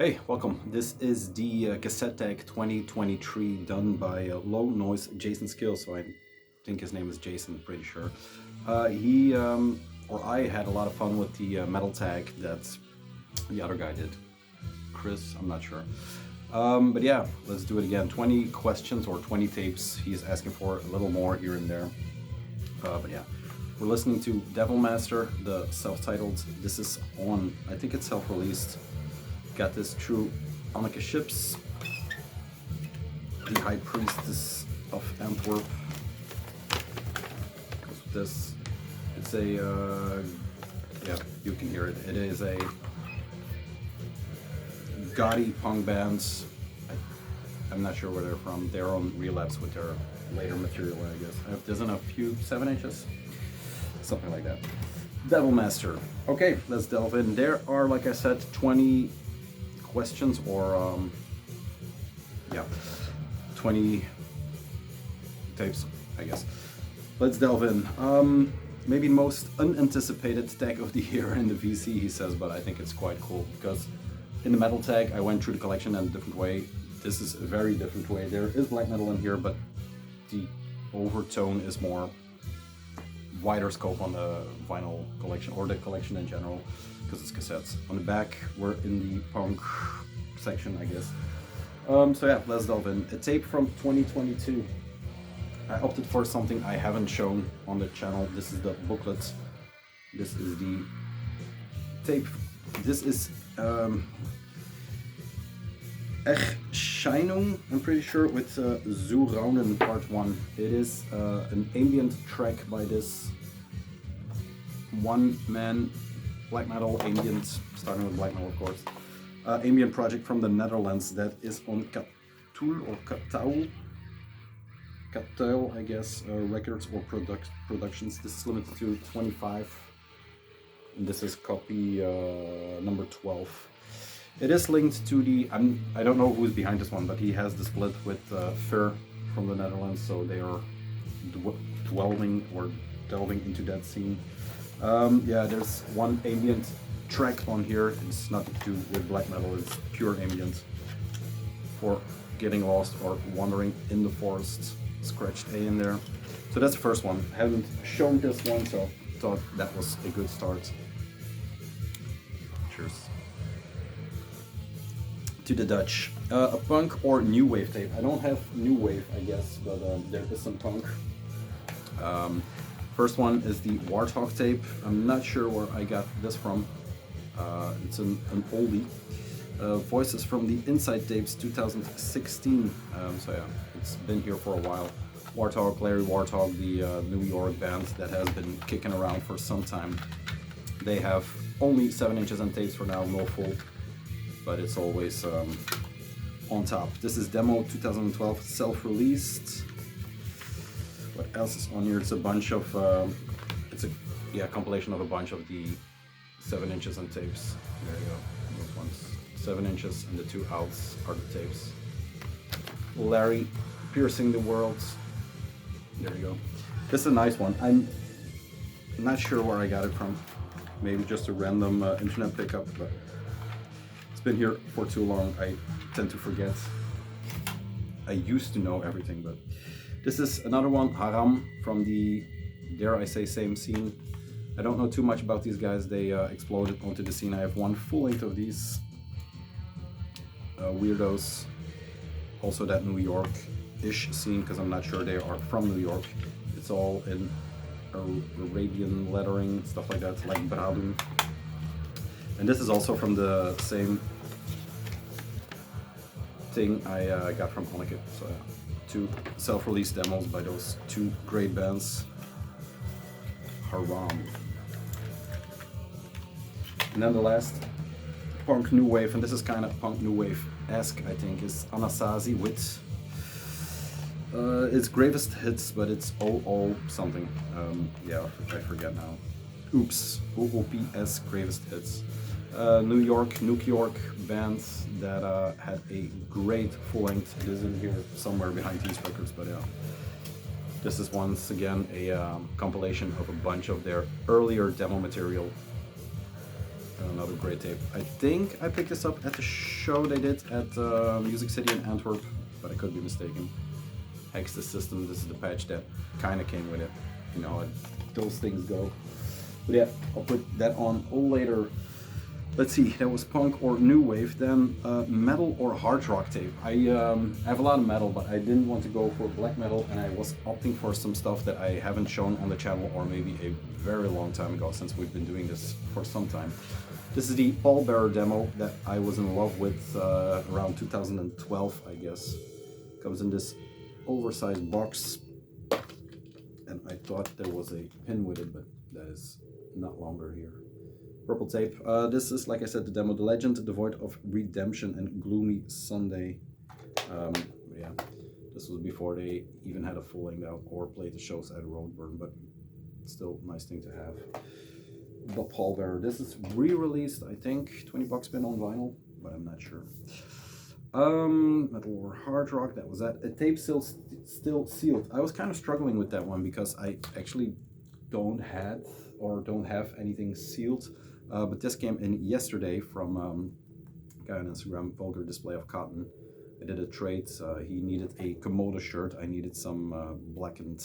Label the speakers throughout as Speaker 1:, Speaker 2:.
Speaker 1: Hey, welcome. This is the Cassette Tag 2023 done by Low Noise Jason Skills. So I think his name is Jason, pretty sure. I had a lot of fun with the metal tag that the other guy did. Chris, I'm not sure. But yeah, let's do it again. 20 questions or 20 tapes. He's asking for a little more here and there. But yeah, we're listening to Devil Master, the self-titled. This is on, I think it's self-released. Got this through Anneke Ships, the High Priestess of Antwerp. Goes with this. It's a, yeah, you can hear it. It is a gaudy punk band. I'm not sure where they're from. They're on Relapse with their later material, I guess. There's a few 7 inches, something like that. Devil Master. Okay, let's delve in. There are, like I said, 20 questions or 20 tapes, I guess. Let's delve in. Maybe most unanticipated tag of the year in the VC, he says, but I think it's quite cool because in the metal tag I went through the collection in a different way. This is a very different way. There is black metal in here, but the overtone is more wider scope on the vinyl collection or the collection in general, because it's cassettes. On the back, we're in the punk section, I guess. So yeah, let's delve in. A tape from 2022. I opted for something I haven't shown on the channel. This is the booklet. This is the tape. This is Erscheinung, I'm pretty sure, with Zuraunen Part 1. It is an ambient track by this one-man black metal ambient, starting with black metal of course, ambient project from the Netherlands that is on Katuil, I guess, records or productions. This is limited to 25, and this is copy number 12. It is linked to the, I don't know who's behind this one, but he has the split with Fur from the Netherlands, so they are delving into that scene. Yeah, there's one ambient track on here. It's nothing to do with black metal, it's pure ambient for getting lost or wandering in the forest. Scratched A in there. So that's the first one. I haven't shown this one, so thought that was a good start. Cheers. To the Dutch. A punk or new wave tape. I don't have new wave, I guess, but there is some punk. First one is the Warthog tape. I'm not sure where I got this from. It's an oldie. Voices from the Inside Tapes 2016. So yeah, it's been here for a while. Warthog, Larry Warthog, the New York band that has been kicking around for some time. They have only 7 inches on tapes for now, no full, but it's always on top. This is demo 2012, self-released. What else is on here? It's a bunch of, it's a compilation of a bunch of the 7 inches on tapes. There you go, those ones. 7 inches and the 2 outs are the tapes. Larry, Piercing the World. There you go. This is a nice one. I'm not sure where I got it from. Maybe just a random internet pickup, but it's been here for too long. I tend to forget. I used to know everything, but this is another one, Haram, from the, dare I say, same scene. I don't know too much about these guys. They exploded onto the scene. I have one full length of these weirdos. Also that New York-ish scene, because I'm not sure they are from New York. It's all in Arabian lettering, stuff like that, like Bradun. And this is also from the same thing I got from Anneke. So 2 self-released demos by those 2 great bands. Haram. And then the last punk new wave, and this is kind of punk new wave-esque, I think, is Anasazi with it's Gravest Hits, but it's OO something. Yeah, I forget now. Oops, OOPS Gravest Hits. New York band that had a great full length. It is in here somewhere behind these records, but yeah. This is once again a compilation of a bunch of their earlier demo material. Another great tape. I think I picked this up at the show they did at Music City in Antwerp, but I could be mistaken. Hex the System, this is the patch that kind of came with it. You know how those things go. But yeah, I'll put that on later. Let's see, that was punk or new wave. Then metal or hard rock tape. I have a lot of metal, but I didn't want to go for black metal, and I was opting for some stuff that I haven't shown on the channel, or maybe a very long time ago, since we've been doing this for some time. This is the Pallbearer demo that I was in love with around 2012, I guess. Comes in this oversized box, and I thought there was a pin with it, but that is not longer here. Purple tape. This is, like I said, the demo, The Legend, The Void of Redemption, and Gloomy Sunday. Yeah, this was before they even had a full length out or played the shows at Roadburn, but still nice thing to have. The Pallbearer. This is re-released, I think, 20 bucks been on vinyl, but I'm not sure. Metal or hard rock, that was that. A tape still sealed. I was kind of struggling with that one because I actually don't have anything sealed. But this came in yesterday from a guy on Instagram, Vulgar Display of Cotton. I did a trade. He needed a Komodo shirt. I needed some blackened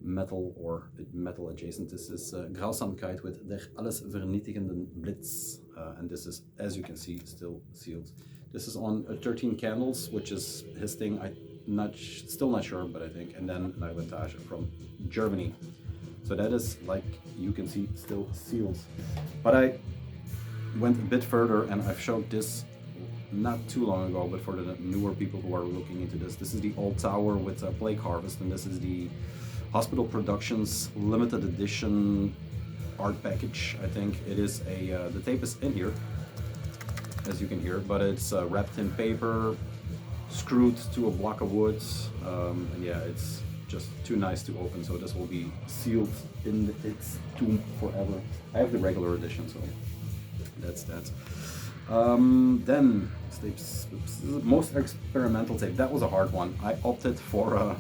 Speaker 1: metal or metal adjacent. This is Grausamkeit with Der alles vernietigenden Blitz. And this is, as you can see, still sealed. This is on 13 Candles, which is his thing. Still not sure, but I think. And then Narventage from Germany. So that is, like you can see, still sealed. But I went a bit further, and I've showed this not too long ago, but for the newer people who are looking into this. This is the Old Tower with Plague Harvest, and this is the Hospital Productions limited edition art package. I think it is a, the tape is in here, as you can hear, but it's wrapped in paper, screwed to a block of wood, and yeah, it's just too nice to open, so this will be sealed in its tomb forever. I have the regular edition, so that's that. Then most experimental tape. That was a hard one. I opted for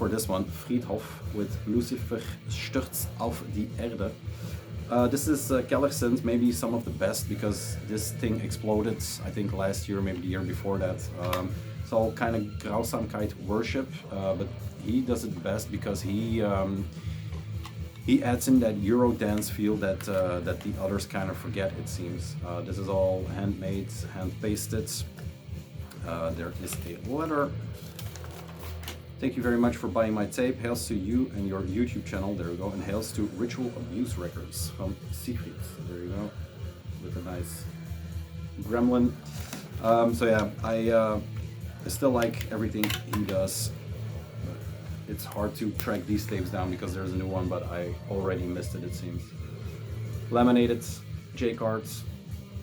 Speaker 1: this one, Friedhof with Luzifers Sturz auf die Erde. This is Kellersynth, maybe some of the best, because this thing exploded, I think last year, maybe the year before that. It's all kind of Grausamkeit worship, but he does it best because he adds in that Euro dance feel that the others kind of forget, it seems. This is all handmade, hand pasted. There is a letter. Thank you very much for buying my tape. Hails to you and your YouTube channel. There we go. And hails to Ritual Abuse Records from Secret. There you go. With a nice gremlin. So yeah, I still like everything he does. It's hard to track these tapes down because there's a new one, but I already missed it, it seems. Laminated J-cards.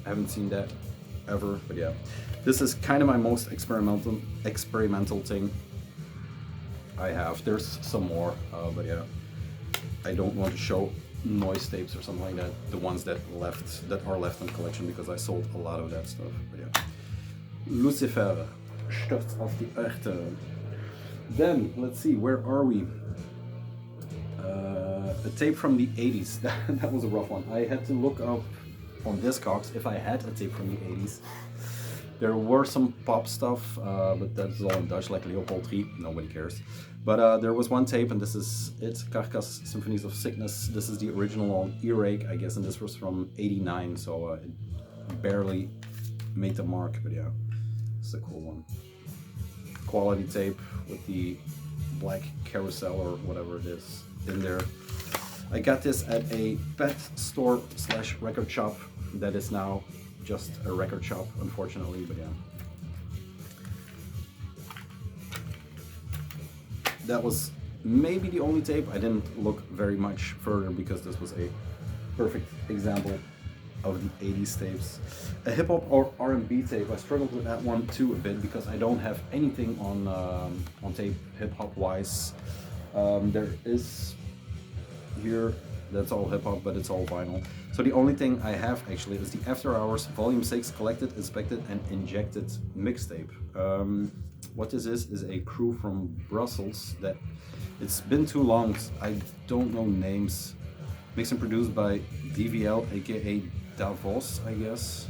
Speaker 1: I haven't seen that ever, but yeah. This is kind of my most experimental thing I have. There's some more, but yeah. I don't want to show noise tapes or something like that. The ones that are left in the collection, because I sold a lot of that stuff, but yeah. Lucifer, Sturz auf die Erde. Then, let's see, where are we? A tape from the 80s. That was a rough one. I had to look up on Discogs if I had a tape from the 80s. There were some pop stuff, but that's all in Dutch, like Leopold III, nobody cares. But there was one tape, and this is it, Carcass, Symphonies of Sickness. This is the original on Earache, I guess, and this was from '89, so it barely made the mark, but yeah, it's a cool one. Quality tape with the black carousel or whatever it is in there. I got this at a pet store / record shop that is now just a record shop, unfortunately, but yeah. That was maybe the only tape. I didn't look very much further because this was a perfect example of the 80s tapes. A hip hop or R&B tape. I struggled with that one too a bit because I don't have anything on tape hip hop wise. There is here, that's all hip hop, but it's all vinyl. So the only thing I have actually is the After Hours Volume 6 Collected, Inspected and Injected mixtape. What this is a crew from Brussels that it's been too long. I don't know names. Mixed and produced by DVL, aka Davos, I guess.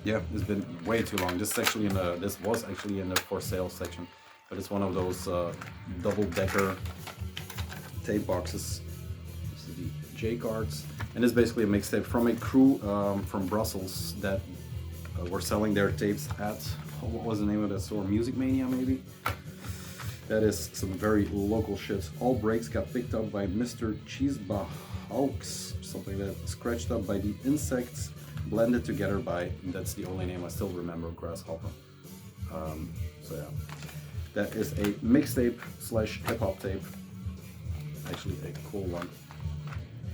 Speaker 1: Yeah, it's been way too long. This was actually in the for sale section, but it's one of those double-decker tape boxes. This is the J cards, and it's basically a mixtape from a crew from Brussels that were selling their tapes at, what was the name of that store? Music Mania, maybe? That is some very local shit. All breaks got picked up by Mr.Skikz, something like that, scratched up by the insects, blended together by, that's the only name I still remember, Grasshopper. So yeah, that is a mixtape slash hip-hop tape. Actually a cool one.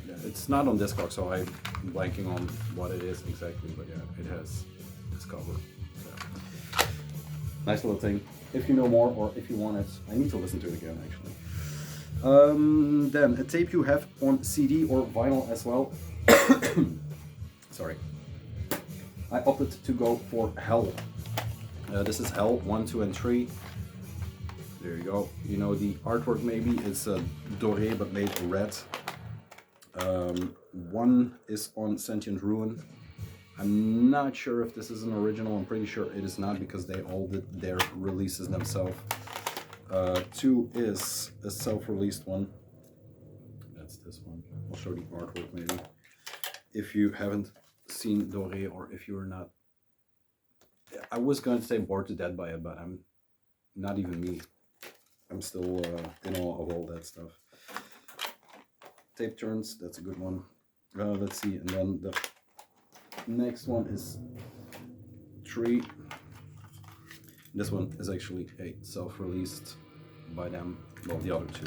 Speaker 1: Yeah, it's not on Discog, so I'm blanking on what it is exactly, but yeah, it has this cover. So, nice little thing. If you know more or if you want it, I need to listen to it again actually. Then a tape you have on CD or vinyl as well. Sorry. I opted to go for Hell. This is Hell 1, 2, and 3. There you go. You know the artwork maybe. It's doré but made red. One is on Sentient Ruin. I'm not sure if this is an original. I'm pretty sure it is not because they all did their releases themselves. 2 is a self-released one. That's this one. I'll show the artwork maybe. If you haven't seen Doré or if you're not... I was going to say bored to death by it, but I'm not even me. I'm still in awe of all that stuff. Tape turns, that's a good one. Let's see, and then the next one is 3. This one is actually a self-released by them, well, the other 2.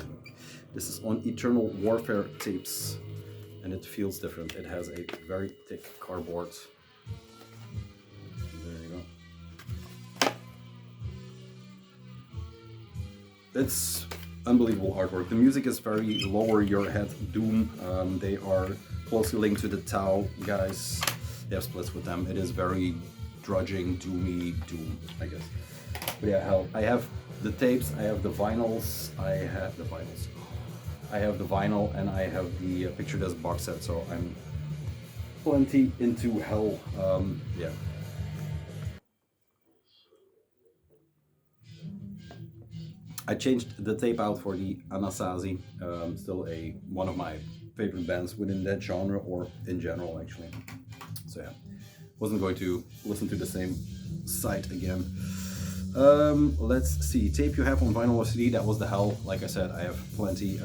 Speaker 1: This is on Eternal Warfare tapes, and it feels different. It has a very thick cardboard. There you go. It's unbelievable artwork. The music is very lower your head doom. They are closely linked to the Tau guys. They have splits with them. It is very drudging, doomy doom, I guess. But yeah, Hell. I have the tapes, I have the vinyls, I have the vinyl, and I have the picture disc box set, so I'm plenty into Hell. Yeah. I changed the tape out for the Anasazi, still one of my favorite bands within that genre, or in general actually. So yeah, wasn't going to listen to the same site again. Let's see, tape you have on vinyl or CD, that was the Hell. Like I said, I have plenty.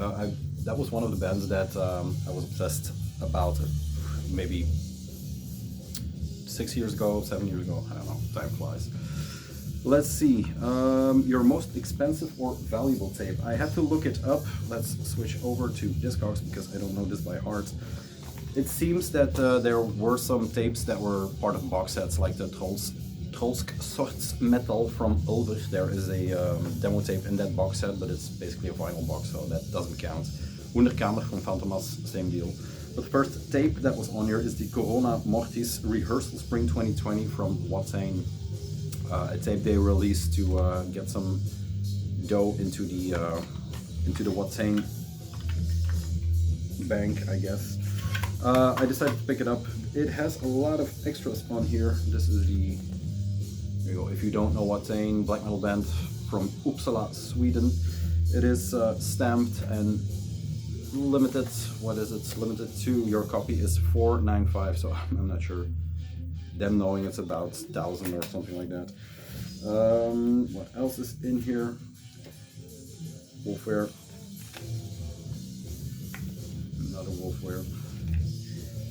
Speaker 1: That was one of the bands that I was obsessed about maybe 6 years ago, 7 years ago, I don't know, time flies. Let's see, your most expensive or valuable tape. I had to look it up. Let's switch over to Discogs because I don't know this by heart. It seems that there were some tapes that were part of box sets, like the Trolsk Sorts Metal from Ulver. There is a demo tape in that box set, but it's basically a vinyl box, so that doesn't count. Wunderkamer from Fantomas, same deal. But the first tape that was on here is the Corona Mortis Rehearsal Spring 2020 from Watain. A tape they released to get some dough into the Watain bank, I guess. I decided to pick it up. It has a lot of extras on here. This is the, there you go. If you don't know Watain, black metal band from Uppsala, Sweden. It is stamped and limited. What is it? Limited to your copy is 495. So I'm not sure. Them knowing it's about 1,000 or something like that. What else is in here? Wolfware. Another Wolfware.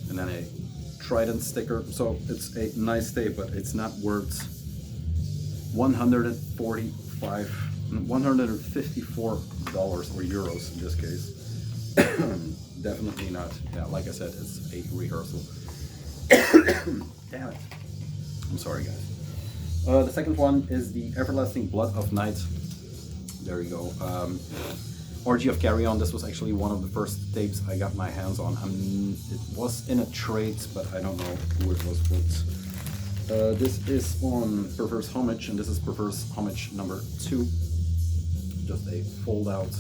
Speaker 1: And then a Trident sticker. So it's a nice tape, but it's not worth $154 or euros in this case. Definitely not. Yeah, like I said, it's a rehearsal. Damn it. I'm sorry, guys. The second one is the Everlasting Blood of Night. There you go. Orgy of Carry On. This was actually one of the first tapes I got my hands on. It was in a trade, but I don't know who it was with. This is on Perverse Homage, and this is Perverse Homage number 2. Just a fold-out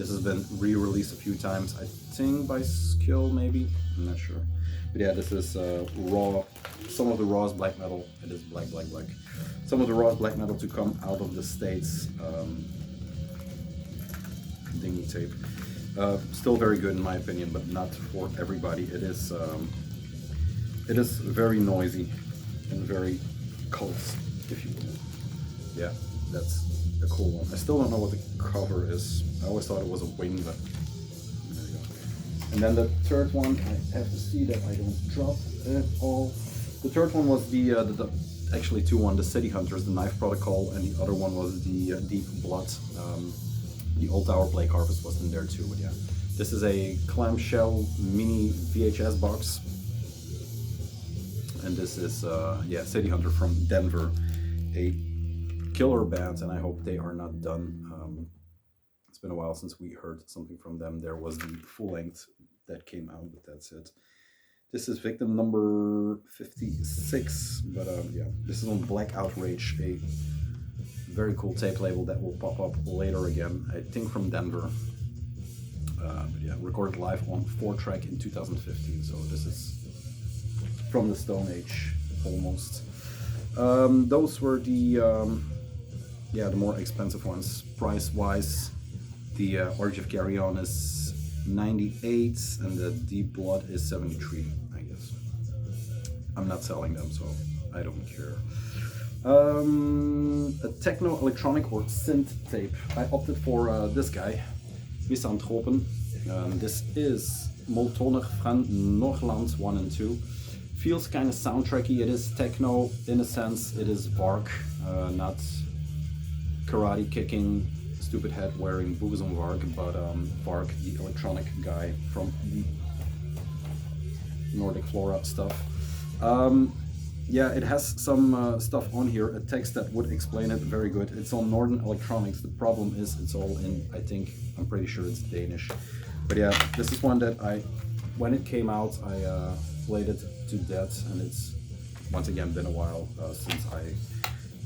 Speaker 1: This has been re-released a few times, I think by Skill maybe, I'm not sure. But yeah, this is raw, some of the rawest black metal. It is black. Some of the rawest black metal to come out of the States. Dingy tape. Still very good in my opinion, but not for everybody. It is very noisy and very cult, if you will. Yeah, that's a cool one. I still don't know what the cover is. I always thought it was a wing, but there you go. And then the third one, I have to see that I don't drop it all. The third one was the actually two one, the City Hunters, the Knife Protocol, and the other one was the Deep Blood. The Old Tower Plague Harvest was in there too, but yeah. This is a clamshell mini VHS box. And this is, yeah, City Hunter from Denver, a killer band, and I hope they are not done. It's been a while since we heard something from them. There was the full length that came out, but that's it. This is victim number 56, but yeah, this is on Black Outrage, a very cool tape label that will pop up later again, I think from Denver. But yeah, recorded live on 4-track in 2015, so this is from the Stone Age, almost. Those were the, yeah, the more expensive ones, price-wise. The Origin of Carry On is 98, and the Deep Blood is 73, I guess. I'm not selling them, so I don't care. A techno, electronic, or synth tape. I opted for this guy, Misantropen. This is Molltoner från Norrland 1 and 2. Feels kind of soundtracky. It is techno in a sense. It is Varg, not karate kicking, stupid head wearing boots on Varg, but Varg, the electronic guy from the Nordic Flora stuff. Yeah, it has some stuff on here, a text that would explain it very good. It's on Northern Electronics. The problem is it's all in, I'm pretty sure it's Danish. But yeah, this is one that when it came out, I played it to death, and it's once again been a while since I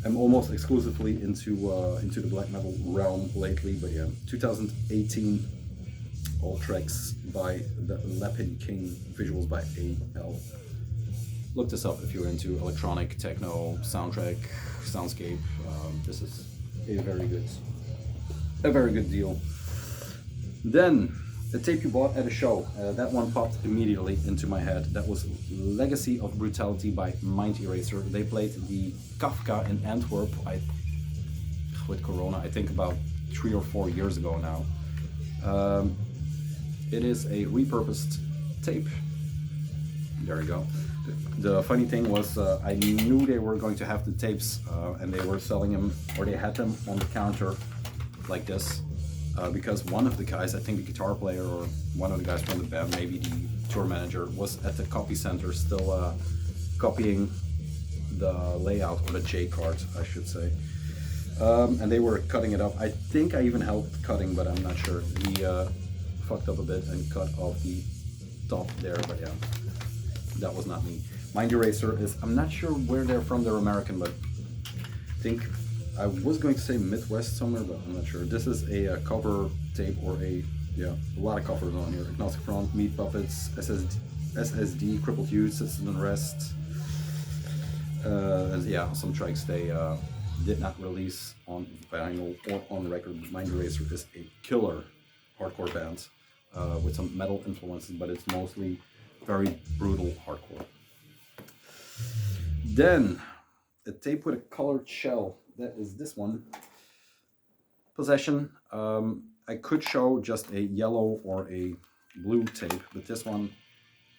Speaker 1: am almost exclusively into the black metal realm lately. But yeah, 2018, all tracks by the Lapin King, visuals by A.L. Look this up if you're into electronic, techno, soundtrack, soundscape. This is a very good deal. Then, the tape you bought at a show, that one popped immediately into my head. That was Legacy of Brutality by Mind Eraser. They played the Kafka in Antwerp with Corona, I think about 3 or 4 years ago now. It is a repurposed tape. There we go. The funny thing was, I knew they were going to have the tapes, and they were selling them, or they had them on the counter like this, because one of the guys, I think the guitar player or one of the guys from the band, maybe the tour manager, was at the copy center still copying the layout, or the J card, I should say. And they were cutting it up. I think I even helped cutting, but I'm not sure. He fucked up a bit and cut off the top there, but yeah. That was not me. Mind Eraser is, I'm not sure where they're from, they're American, but I think, I was going to say Midwest somewhere, but I'm not sure. This is a cover tape, or a lot of covers on here. Agnostic Front, Meat Puppets, SSD, Crippled Youth, Citizen Unrest. Yeah, some tracks they did not release on vinyl or on record. Mind Eraser is a killer hardcore band with some metal influences, but it's mostly very brutal hardcore. Then, a tape with a colored shell. That is this one. Possession. I could show just a yellow or a blue tape, but this one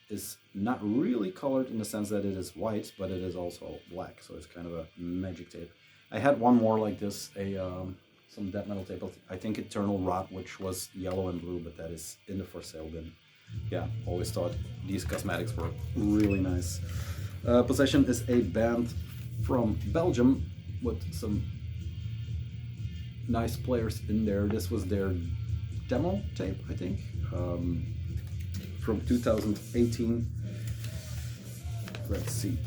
Speaker 1: is not really colored in the sense that it is white, but it is also black, so it's kind of a magic tape. I had one more like this, some death metal tape. I think Eternal Rot, which was yellow and blue, but that is in the for sale bin. Yeah, always thought these cosmetics were really nice. Possession is a band from Belgium with some nice players in there. This was their demo tape, I think, from 2018. Let's see.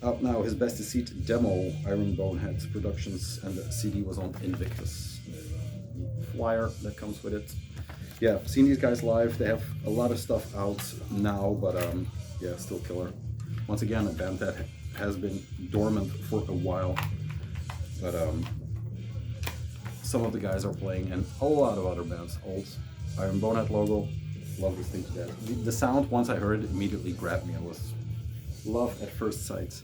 Speaker 1: Out now, his best Deceit demo, Iron Bonehead Productions, and the CD was on Invictus. flyer that comes with it. Yeah, I've seen these guys live. They have a lot of stuff out now, but yeah, still killer. Once again, a band that has been dormant for a while, but some of the guys are playing in a lot of other bands. Old Iron Bonehead logo, love this thing to death. The sound, once I heard it, immediately grabbed me. It was love at first sight.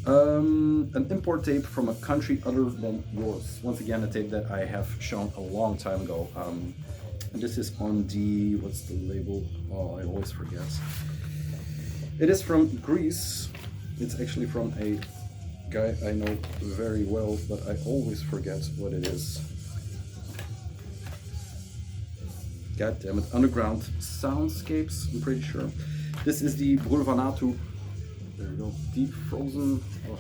Speaker 1: An import tape from a country other than yours. Once again, a tape that I have shown a long time ago. And this is on the, what's the label? Oh, I always forget. It is from Greece. It's actually from a guy I know very well, but I always forget what it is. God damn it, Underground Soundscapes, I'm pretty sure. This is the Brulvahnatu. There we go. Deep Frozen. Oh,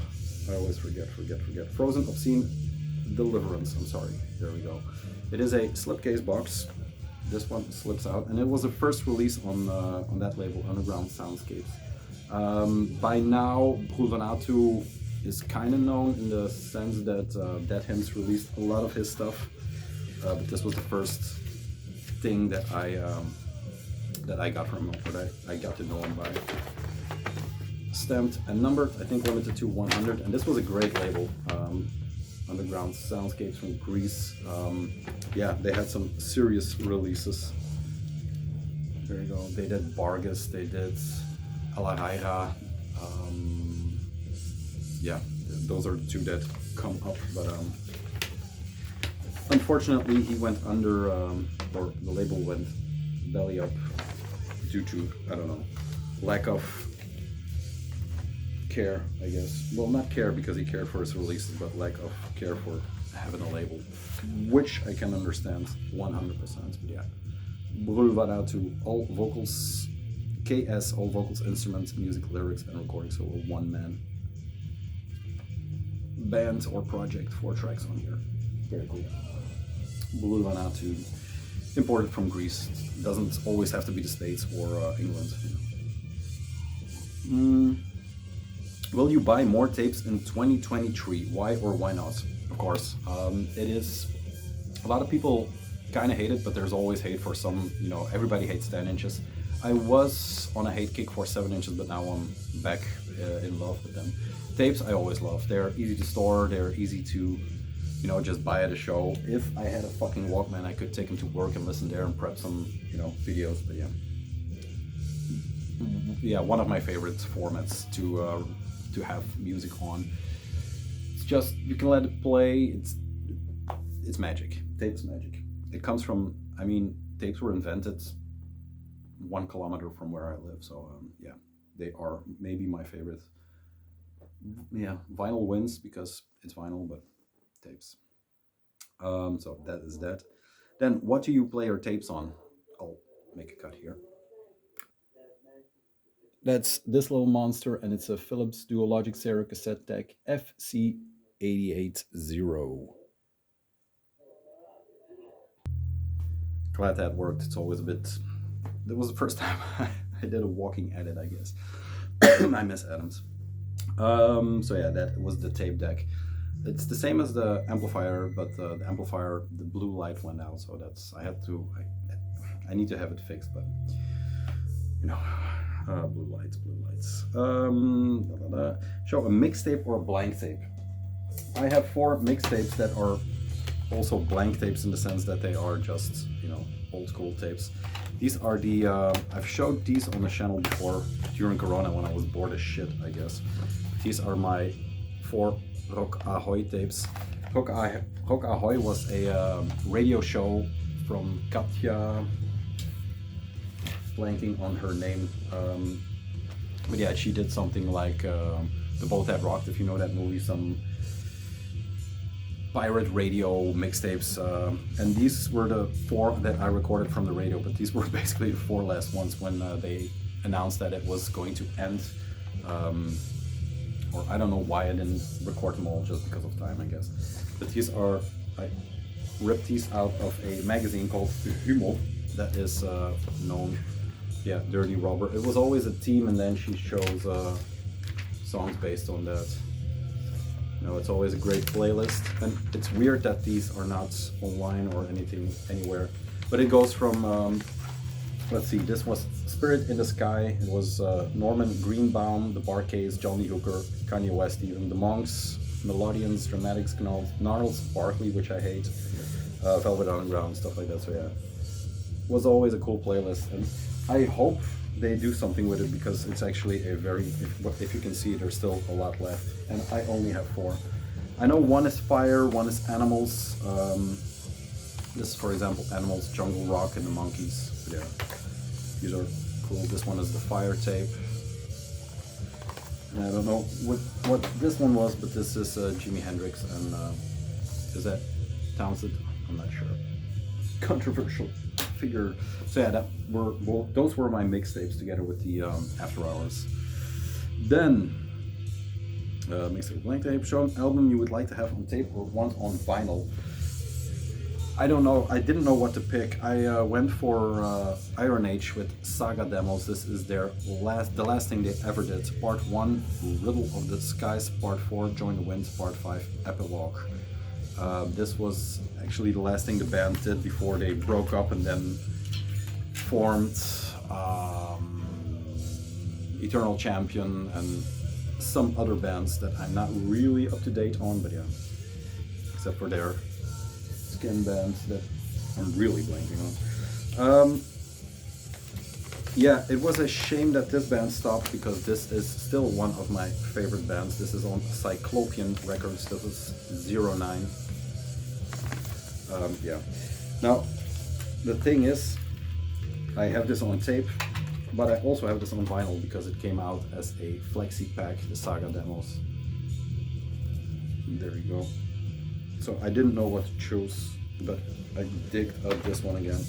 Speaker 1: I always forget. Frozen Obscene Deliverance. I'm sorry. There we go. It is a slipcase box. This one slips out, and it was the first release on that label, Underground Soundscapes. By now, Brulvahnatu is kind of known in the sense that Dead Hymns released a lot of his stuff, but this was the first thing that I got from him, or that I got to know him by. Stamped and numbered, I think limited to 100, and this was a great label. Underground Soundscapes from Greece. Yeah, they had some serious releases. There you go. They did Bargus, they did Alaraira. Yeah, those are the two that come up, but unfortunately he went under, or the label went belly up due to, I don't know, lack of care, I guess. Well, not care because he cared for his releases, but lack of care for having a label, which I can understand 100%. But yeah, Brulvahnatu, all vocals, KS, all vocals, instruments, music, lyrics, and recording. So a one-man band or project, 4 tracks on here. Very cool. Brulvahnatu, imported from Greece. Doesn't always have to be the States or England. Will you buy more tapes in 2023? Why or why not? Of course, it is. A lot of people kind of hate it, but there's always hate for some. You know, everybody hates 10 inches. I was on a hate kick for 7 inches, but now I'm back in love with them. Tapes I always love. They're easy to store. They're easy to, you know, just buy at a show. If I had a fucking Walkman, I could take them to work and listen there and prep some, you know, videos. But yeah, yeah, one of my favorite formats to have music on. It's just, you can let it play. It's magic. Tape is magic. It comes from, I mean, tapes were invented 1 kilometer from where I live, so yeah, they are maybe my favorite. Yeah, vinyl wins because it's vinyl, but tapes. So that is that. Then what do you play your tapes on? I'll make a cut here. That's this little monster, and it's a Philips Duologic Stereo Cassette Tag FC880. Glad that worked. It's always a bit. That was the first time I did a walking edit, I guess. I miss Adams. So yeah, that was the tape deck. It's the same as the amplifier, but the amplifier, the blue light went out, so that's, I need to have it fixed, but you know, blue lights. Show a mixtape or a blank tape. I have 4 mixtapes that are also blank tapes in the sense that they are just, you know, old school tapes. These are the, I've showed these on the channel before during Corona when I was bored as shit, I guess. These are my 4 Rock Ahoy tapes. Rock Ahoy was a radio show from Katja, blanking on her name. But yeah, she did something like The Boat That Rocked, if you know that movie, some pirate radio mixtapes, and these were the 4 that I recorded from the radio, but these were basically the 4 last ones when they announced that it was going to end, or I don't know why I didn't record them all, just because of time, I guess. But these are, I ripped these out of a magazine called Humo that is known, yeah, Dirty Robber. It was always a team, and then she shows songs based on that. You know, it's always a great playlist, and it's weird that these are not online or anything anywhere. But it goes from, let's see, this was Spirit in the Sky, it was Norman Greenbaum, The Bar-Kays, Johnny Hooker, Kanye West even, The Monks, Melodians, Dramatics, Gnarls, Barkley, which I hate, Velvet Underground, stuff like that, so yeah. It was always a cool playlist, and I hope they do something with it because it's actually a very, if you can see, there's still a lot left, and I only have 4. I know one is Fire, one is Animals. This is, for example, Animals, Jungle Rock, and the Monkeys. But yeah, these are cool. This one is the Fire tape. And I don't know what this one was, but this is Jimi Hendrix, and is that Townsend? I'm not sure. Controversial figure. So yeah, those were my mixtapes together with the After Hours. Then mixtape blank tape. Show an album you would like to have on tape or want on vinyl. I don't know. I didn't know what to pick. I went for Iron Age with Saga demos. This is the last thing they ever did. Part 1, Riddle of the Skies. Part 4, Join the Winds. Part 5, Epilogue. This was actually the last thing the band did before they broke up and then formed Eternal Champion and some other bands that I'm not really up to date on, but yeah, except for their skin bands that I'm really blanking on. Yeah, it was a shame that this band stopped because this is still one of my favorite bands. This is on Cyclopean Records. This is 09. Yeah. Now, the thing is, I have this on tape, but I also have this on vinyl because it came out as a flexi pack, the Saga demos. There you go. So I didn't know what to choose, but I digged out this one again.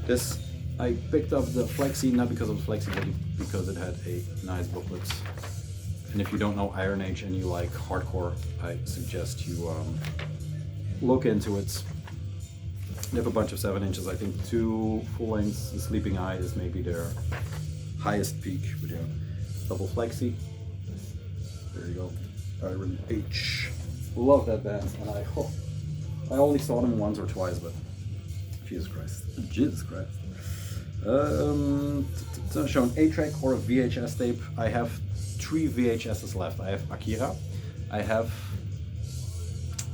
Speaker 1: This, I picked up the flexi not because of the flexi, but because it had a nice booklet. And if you don't know Iron Age and you like hardcore, I suggest you look into it. They have a bunch of 7 inches, I think 2 full lengths. The Sleeping Eye is maybe their highest peak, but yeah. Double flexi. There you go. Iron Age. Love that band, and I only saw them once or twice, but Jesus Christ. Jesus Christ. Show an 8-track or a VHS tape. I have 3 VHSs left. I have Akira, I have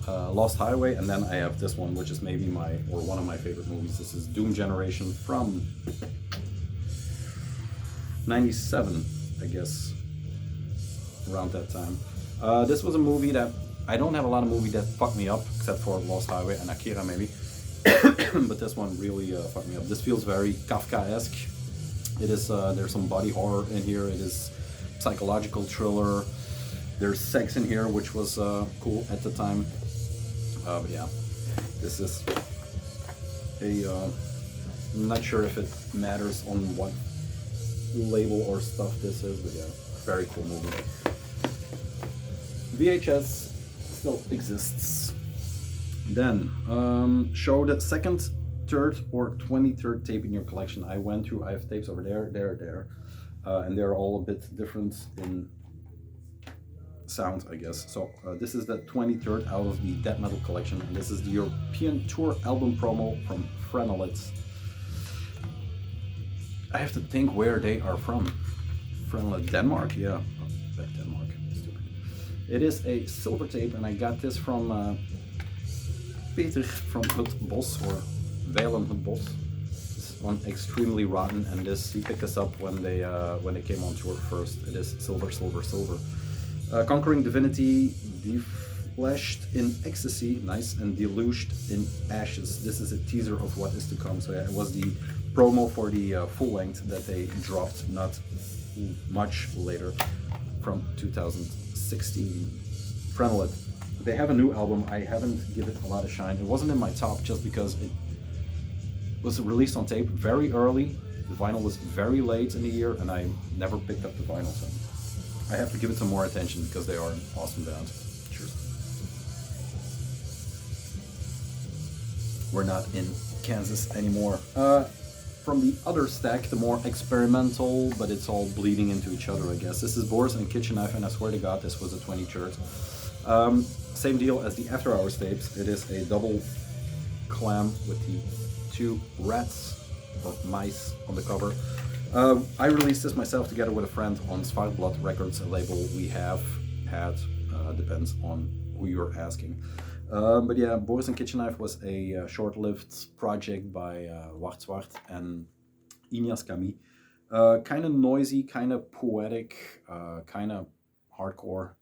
Speaker 1: Lost Highway, and then I have this one, which is maybe one of my favorite movies. This is Doom Generation from 97, I guess, around that time. This was a movie that, I don't have a lot of movies that fucked me up, except for Lost Highway and Akira maybe, but this one really fucked me up. This feels very Kafka-esque. It is, there's some body horror in here, it is psychological thriller, there's sex in here, which was cool at the time. But yeah, this is I'm not sure if it matters on what label or stuff this is, but yeah, very cool movie. VHS still exists. Then, show the second, third, or 23rd tape in your collection. I went through, I have tapes over there, and they're all a bit different in sound, I guess. So this is the 23rd out of the Death Metal collection, and this is the European Tour album promo from Frenelit. I have to think where they are from. Frenelit, Denmark? Yeah, oh, Denmark. Stupid. It is a silver tape, and I got this from Peter from Het Bos, or Weilen Het Bos. This one extremely rotten, and this he picked this up when they came on tour first. It is silver, silver, silver. Conquering Divinity, Defleshed in Ecstasy, nice, and Deluged in Ashes. This is a teaser of what is to come. So yeah, it was the promo for the full length that they dropped not much later, from 2016. Frenelit. They have a new album. I haven't given it a lot of shine. It wasn't in my top just because it was released on tape very early. The vinyl was very late in the year, and I never picked up the vinyl. So I have to give it some more attention because they are an awesome band. Cheers. We're not in Kansas anymore. From the other stack, the more experimental, but it's all bleeding into each other, I guess. This is Boris and Kitchen Knife, and I swear to God, this was a 20 shirt. Same deal as the After Hours tapes. It is a double clam with the 2 rats or mice on the cover. I released this myself together with a friend on Svartblad Records, a label we have had, depends on who you're asking. But yeah, Boris and Kitchen Knife was a short-lived project by Wart and Inyas Kami. Kind of noisy, kind of poetic, kind of hardcore.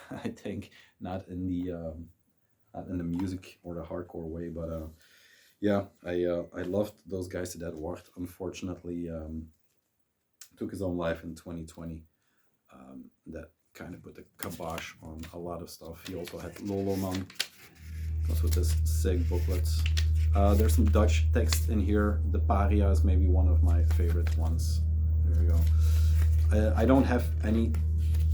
Speaker 1: I think not in the music or the hardcore way, but yeah, I loved those guys to death. Wart unfortunately took his own life in 2020. That kind of put the kibosh on a lot of stuff. He also had Lolo Man, comes with this sick booklet. There's some Dutch text in here. The Paria is maybe one of my favorite ones. There we go. I don't have any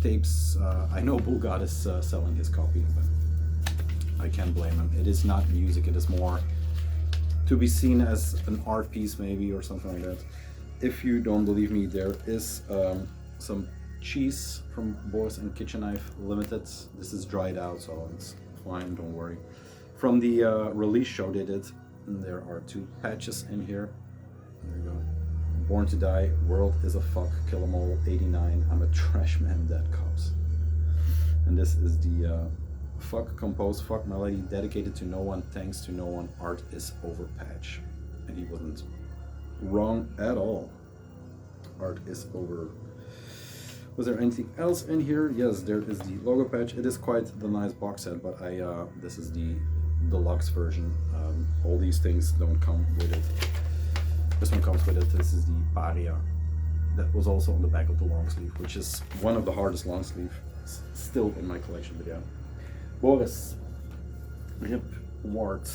Speaker 1: tapes. I know Bulgad is selling his copy, but I can't blame him. It is not music, it is more to be seen as an art piece maybe or something like that. If you don't believe me, there is some cheese from Boris and Kitchen Knife Limited. This is dried out, so it's fine, don't worry. From the release show they did, there are 2 patches in here. There you go. Born to Die, World is a Fuck, Kill 'Em All, 89, I'm a Trash Man, Dead Cops. And this is the Fuck Compose, Fuck Melody, dedicated to no one, thanks to no one, art is over patch. And he wasn't wrong at all. Art is over. Was there anything else in here? Yes, there is the logo patch. It is quite the nice box set, but this is the deluxe version. All these things don't come with it. This one comes with it. This is the Paria. That was also on the back of the long sleeve, which is one of the hardest long sleeve still in my collection. But yeah, Boris, Rip, Wart.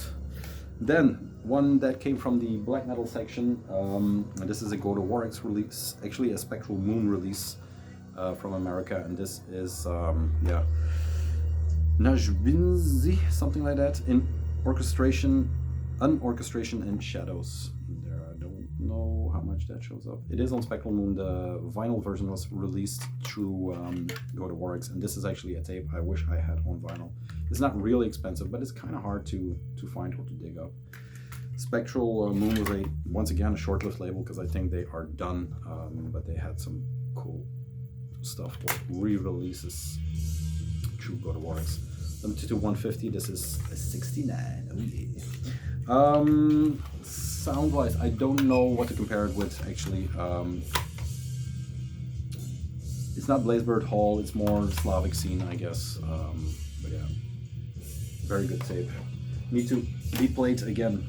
Speaker 1: Then one that came from the black metal section. And this is a Go to Warx release, actually a Spectral Moon release from America, and this is yeah, Najbinzi, something like that, in orchestration, unorchestration and shadows. There, I don't know how much that shows up. It is on Spectral Moon. The vinyl version was released through Go to Warx, and this is actually a tape I wish I had on vinyl. It's not really expensive, but it's kind of hard to find or to dig up. Spectral Moon was once again a short-lived label because I think they are done, but they had some cool stuff or re-releases through Go to Warx. Limited to 150. This is a 69. Oh yeah. Sound-wise, I don't know what to compare it with actually. It's not Blazebird Hall. It's more Slavic scene, I guess. But yeah, very good tape. Need to be played again.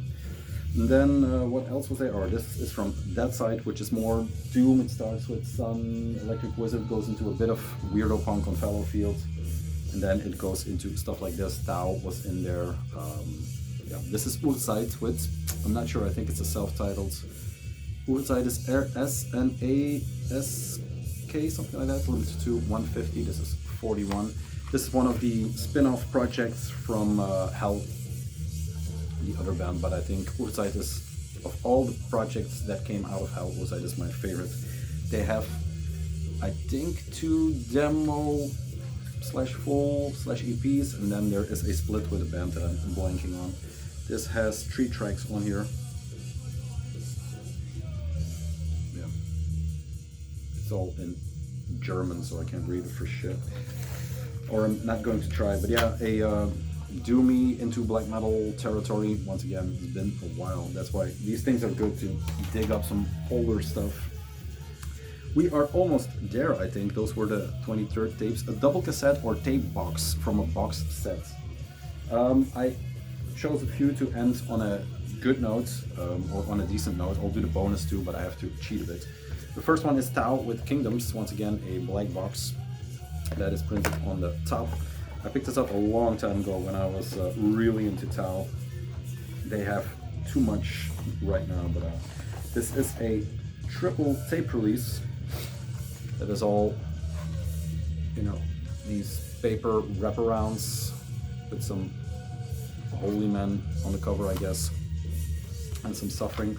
Speaker 1: And then what else was there? Oh, this is from that side, which is more doom. It starts with Sun, Electric Wizard, goes into a bit of weirdo punk on Fallowfield, and then it goes into stuff like this. Tao was in there. Yeah, this is Uhrzeit with, I'm not sure, I think it's a self-titled. Uhrzeit is SNASK, something like that, limited to 150. This is 41. This is one of the spin-off projects from Hell, the other band, but I think Uhrzeit is, of all the projects that came out of Hell, Uhrzeit is my favorite. They have, I think, 2 demo / full / EPs, and then there is a split with a band that I'm blanking on. This has 3 tracks on here. Yeah, it's all in German, so I can't read it for shit, or I'm not going to try. But yeah, a doomy into black metal territory. Once again, it's been a while. That's why these things are good to dig up some older stuff. We are almost there, I think. Those were the 23rd tapes. A double cassette or tape box from a box set. I chose a few to end on a good note, or on a decent note. I'll do the bonus too, but I have to cheat a bit. The first one is Tao with Kingdoms. Once again, a black box that is printed on the top. I picked this up a long time ago when I was really into Tao. They have too much right now, but this is a triple tape release that is all, you know, these paper wraparounds with some holy men on the cover, I guess, and some suffering.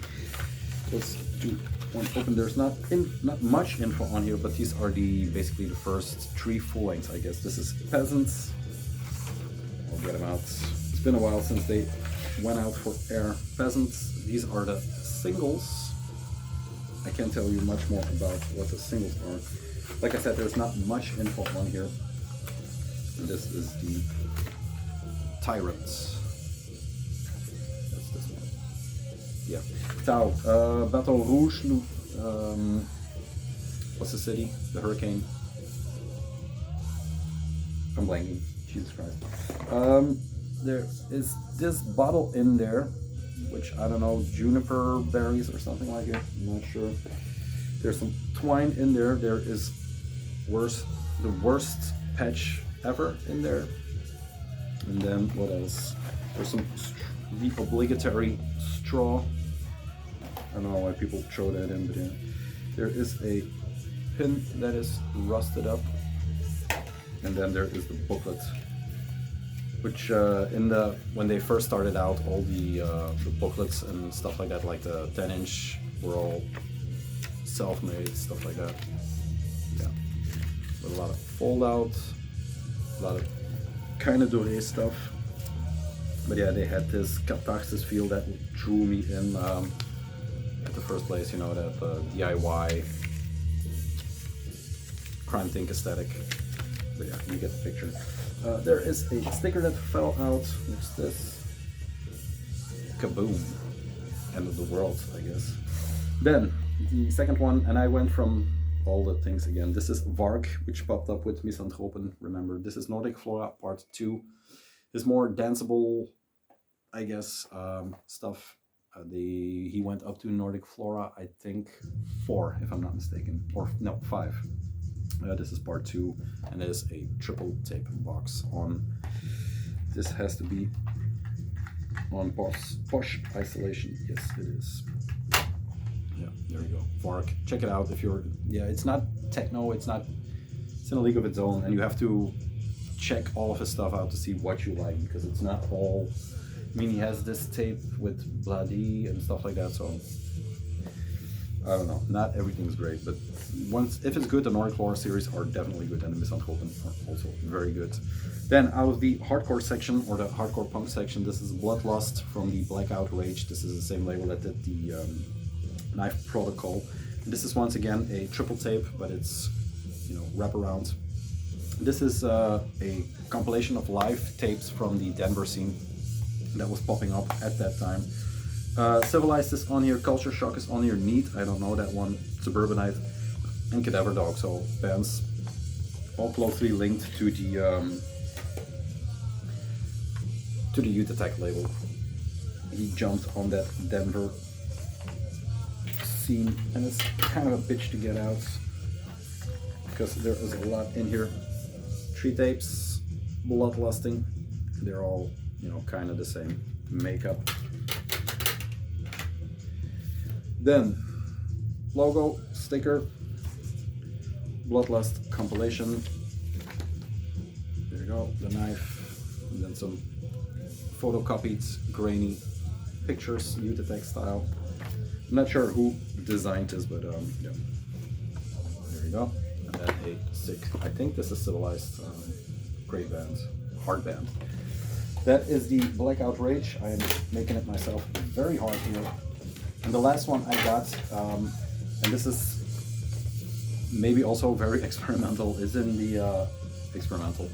Speaker 1: Let's do one open. There's not much info on here, but these are basically the first 3 full lengths, I guess. This is Peasants, get them out. It's been a while since they went out for air. Peasants, these are the singles. I can't tell you much more about what the singles are. Like I said, there's not much info on here. And this is the Tyrants. That's this one. Yeah. Tau, Baton Rouge, what's the city? The Hurricane. I'm blanking. Jesus Christ. There is this bottle in there, which I don't know, juniper berries or something like it. I'm not sure. There's some twine in there. There is the worst patch ever in there. And then what else? There's the obligatory straw. I don't know why people throw that in, but yeah. There is a pin that is rusted up. And then there is the booklet, which when they first started out, all the booklets and stuff like that, like the 10-inch, were all self-made, stuff like that. Yeah, with a lot of fold-out, a lot of kind of doré stuff. But yeah, they had this catharsis feel that drew me in at the first place. You know, that DIY crime think aesthetic. But yeah, you get the picture. There is a sticker that fell out. What's this? Kaboom. End of the world, I guess. Then, the second one, and I went from all the things again. This is Varg, which popped up with Misantropen. Remember, this is Nordic Flora Part 2. This more danceable, I guess, stuff. He went up to Nordic Flora, I think 4, if I'm not mistaken. Or, no, 5. This is part 2, and it is a triple tape box on. This has to be on Posh isolation. Yes, it is. Yeah, there you go. Varg. Check it out if you're. Yeah, it's not techno. It's in a league of its own, and you have to check all of his stuff out to see what you like, because it's not all. I mean, he has this tape with Bloody and stuff like that, so. I don't know, not everything's great, but if it's good, the Nordic Flora series are definitely good, and the Misantropen are also very good. Then out of the hardcore section, or the hardcore punk section, this is Bloodlust from the Blackout Rage. This is the same label that did the Knife Protocol. And this is once again a triple tape, but it's, you know, wraparound. This is a compilation of live tapes from the Denver scene that was popping up at that time. Civilized is on here, Culture Shock is on here, Neat, I don't know that one, Suburbanite, and Cadaver Dog, so bands all closely linked to the Youth Attack label. He jumped on that Denver scene, and it's kind of a bitch to get out, because there is a lot in here. 3 tapes, Bloodlusting, they're all, you know, kind of the same makeup. Then, logo, sticker, Bloodlust compilation. There you go, the knife, and then some photocopied, grainy pictures, Youth Attack style. I'm not sure who designed this, but yeah. There you go. And then a sick, I think this is Civilized, great band, hard band. That is the Blackout Rage. I am making it myself very hard here. And the last one I got, and this is maybe also very experimental, is in the experimental.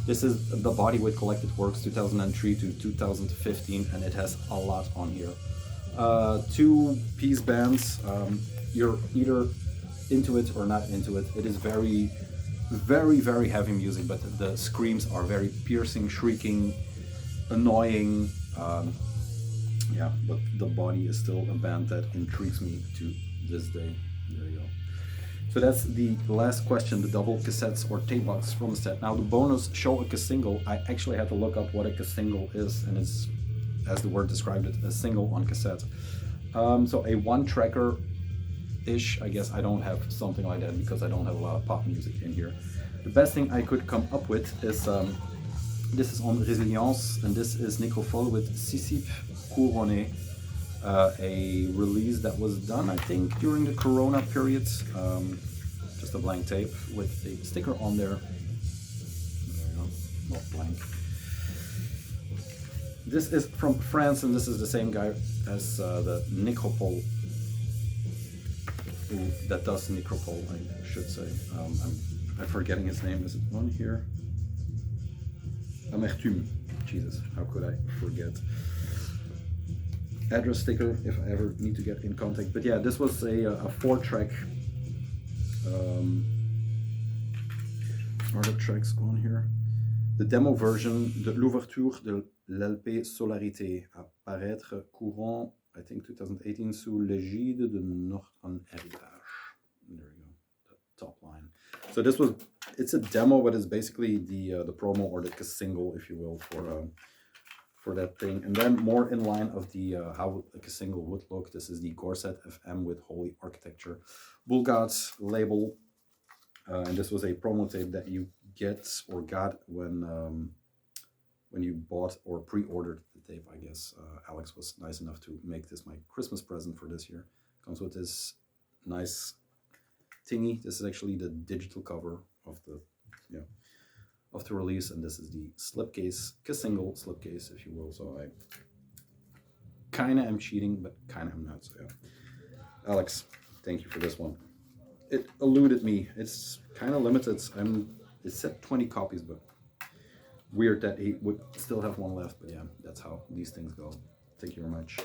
Speaker 1: This is the Body with Collected Works 2003 to 2015, and it has a lot on here. 2-piece bands, you're either into it or not into it. It is very, very, very heavy music, but the screams are very piercing, shrieking, annoying. Yeah, but the Body is still a band that intrigues me to this day. There you go. So that's the last question, the double cassettes or tape box from the set. Now the bonus show a single. I actually had to look up what a single is, and it's, as the word described it, a single on cassette. So a one-tracker-ish, I guess. I don't have something like that because I don't have a lot of pop music in here. The best thing I could come up with is, this is on Résilience, and this is Necrophole with Sisip Couronné, a release that was done, I think, during the Corona period. Just a blank tape with a sticker on there. There you go, not blank. This is from France, and this is the same guy as the Necropole, that does Necropole, I should say. I'm forgetting his name. Is it one here? Amertume. Jesus, how could I forget? Address sticker if I ever need to get in contact. But yeah, this was a 4-track. Are the tracks on here? The demo version de l'ouverture de l'LP Solarité à paraître courant, I think 2018, sous l'égide de Norrland Heritage. There you go, the top line. So this was, it's a demo, but it's basically the promo or the single, if you will, for that thing. And then more in line of the how like a single would look. This is the Cassette FM with Holy Architecture Bulgats label. And this was a promo tape that you get or got when you bought or pre-ordered the tape, I guess. Alex was nice enough to make this my Christmas present for this year. Comes with this nice thingy. This is actually the digital cover of the release, and this is the slipcase, single slipcase, if you will. So I kind of am cheating, but kind of am not. So yeah, Alex, thank you for this one. It eluded me. It's kind of limited. It said 20 copies, but weird that he would still have one left. But yeah, that's how these things go. Thank you very much.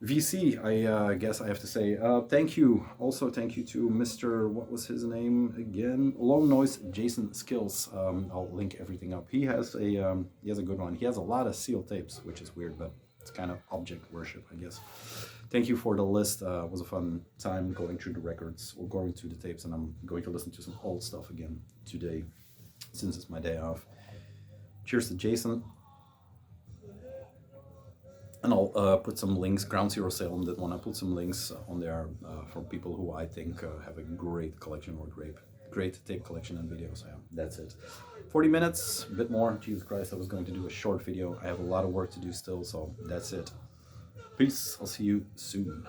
Speaker 1: VC, I guess I have to say thank you. Also, thank you to Mr. What was his name again? Low Noise Jason Skills. I'll link everything up. He has a good one. He has a lot of sealed tapes, which is weird, but it's kind of object worship, I guess. Thank you for the list. It was a fun time going through the records or going through the tapes, and I'm going to listen to some old stuff again today, since it's my day off. Cheers to Jason. And I'll put some links. Ground Zero Salem did one. I put some links on there for people who I think have a great collection or great tape collection and videos. So yeah, that's it. 40 minutes, a bit more. Jesus Christ, I was going to do a short video. I have a lot of work to do still, so that's it. Peace. I'll see you soon.